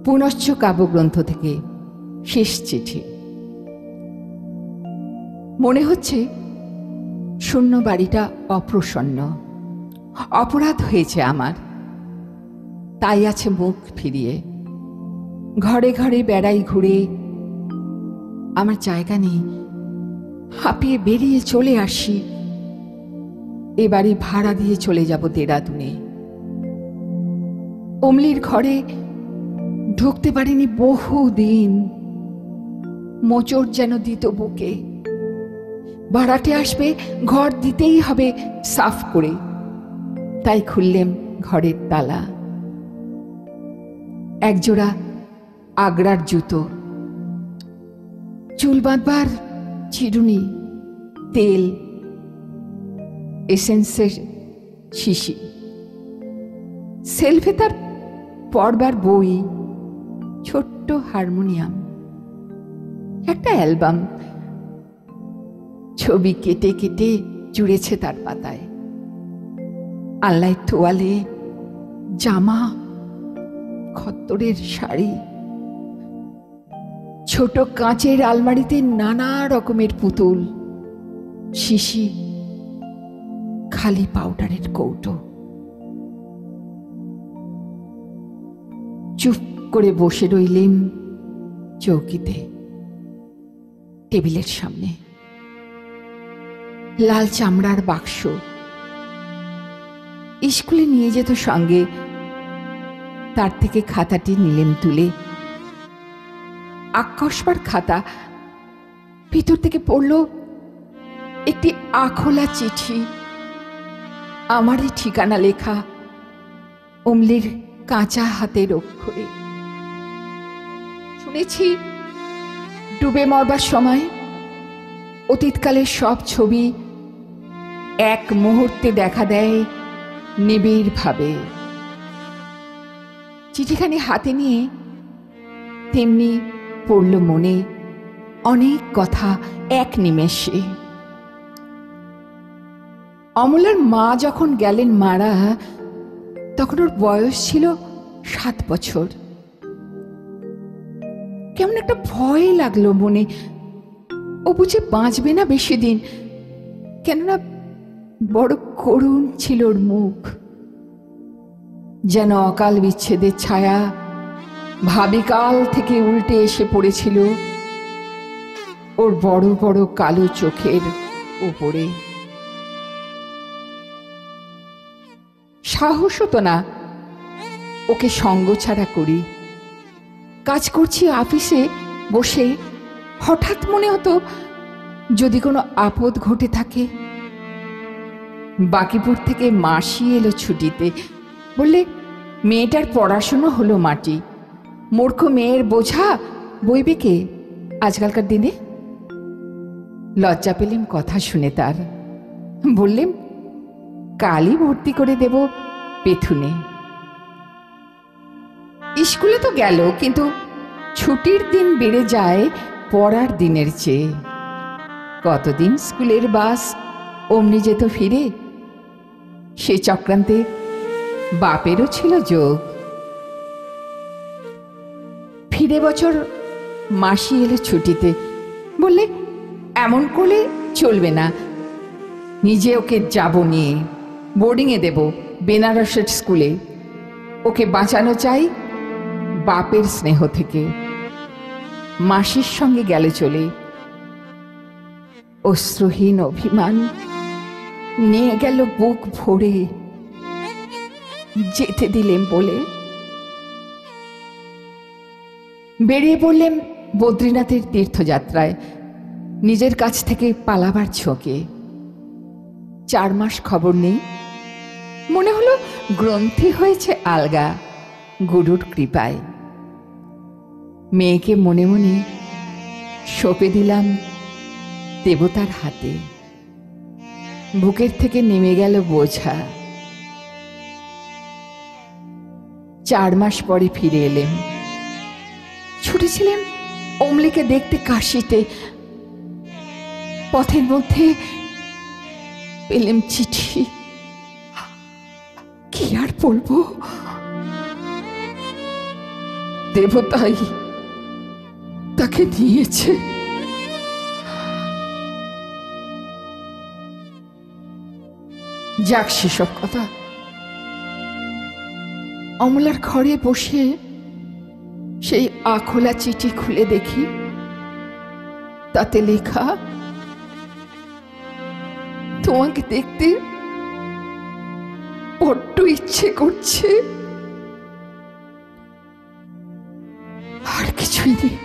পুনশ্চ কাব্যগ্রন্থ থেকে শেষ চিঠি। মনে হচ্ছে শূন্য বাড়িটা অপ্রসন্ন, অপরাধ হয়েছে আমার, তাই আছে মুখ ফিরিয়ে। ঘরে ঘরে বেড়াই ঘুরে, আমার জায়গা নেই, হাঁপিয়ে বেরিয়ে চলে আসি। এবারে ভাড়া দিয়ে চলে যাব দেরাদুনে। অমলির ঘরে ঢুকতে পারিনি বহুদিন, মোচড় যেন দিত বুকে। ভাড়াটে আসবে, ঘর দিতেই হবে সাফ করে, তাই খুললেম ঘরের তালা। একজোড়া আগ্রার জুতো, চুল বাঁধবার চিরুনি, তেল, এসেন্সের শিশি, সেলফে তার পড়বার বই, ছোট্ট হারমোনিয়াম, একটা অ্যালবাম, ছবি কেটে কেটে জুড়েছে তার পাতায়। আলনায় তোয়ালে, জামা, খত্তরের শাড়ি, ছোট কাঁচের আলমারিতে নানা রকমের পুতুল, শিশি, খালি পাউডারের কৌটো। চুপ করে বসে রইলেম চৌকিতে, টেবিলের সামনে। লাল চামড়ার বাক্স, স্কুলে নিয়ে যেত সঙ্গে, তার থেকে খাতাটি নিলেম তুলে। আঁকবার খাতা, ভিতর থেকে পড়ল একটি আখোলা চিঠি, আমারই ঠিকানা লেখা, অমলির কাঁচা হাতের অক্ষরে। শুনেছি ডুবে মরবার সময় অতীতকালের সব ছবি এক মুহূর্তে দেখা দেয় নিবিড় ভাবে। চিঠিখানি হাতে নিয়ে তেমনি পড়ল মনে অনেক কথা এক নিমেষে। অমলার মা যখন গেলেন মারা, তখন ওর বয়স ছিল 7 বছর। কেমন একটা ভয় লাগলো মনে, ও বুঝে বাঁচবে না বেশি দিন, কেননা বড় করুণ ছিল ওর মুখ। যেন অকাল বিচ্ছেদের ছায়া ভাবিকাল থেকে উল্টে এসে পড়েছিল ওর বড় বড় কালো চোখের উপরে। সাহস হতো না ওকে সঙ্গ ছাড়া করি। কাজ করছি অফিসে বসে, হঠাৎ মনে হতো যদি কোনো আপদ ঘটে থাকে। বাকিপুর থেকে মাসি এলো ছুটিতে, বললে মেয়েটার পড়াশুনো হলো মাটি, মূর্খ মেয়ের বোঝা বইবে কে আজকালকার দিনে। লজ্জা পেলেম কথা শুনে তার, বললেম কালই ভর্তি করে দেব পেথুনে। স্কুলে তো গেল, কিন্তু ছুটির দিন বেড়ে যায় পড়ার দিনের চেয়ে। কতদিন স্কুলের বাস অমনি যেত ফিরে, সে চক্রান্তে বাপেরও ছিল যোগ। ফিরে বছর মাসি এলো ছুটিতে, বললে এমন করলে চলবে না, নিজে ওকে যাব নিয়ে বোর্ডিংয়ে দেব বেনারসের স্কুলে। ওকে বাঁচানো চাই বাপের স্নেহ থেকে। মাসির সঙ্গে গেলে চলে। অশ্রুহীন অভিমান নিয়ে গেল বুক ভরে, যেতে দিলেম বলে। বেরিয়ে পড়লেম বদ্রীনাথের তীর্থযাত্রায়, নিজের কাছ থেকে পালাবার ঝোঁকে। 4 মাস খবর নেই, মনে হলো গ্রন্থি হয়েছে আলগা গুরুর কৃপায়। মেয়েকে মনে মনে সঁপে দিলাম দেবতার হাতে। বুকের থেকে নেমে গেল বোঝা। 4 মাস পরে ফিরে এলেম। ছুটেছিলেন অমলিকে দেখতে কাশিতে। পথের মধ্যে পেলেম চিঠি। কি আর বলবো, দেবতাই তাকে নিয়েছে। যাক সেসব কথা। অমলার ঘরে বসে সেই আখোলা চিঠি খুলে দেখি, তাতে লেখা, তোমাকে দেখতে বড্ড ইচ্ছে করছে, আর কিছুই নেই।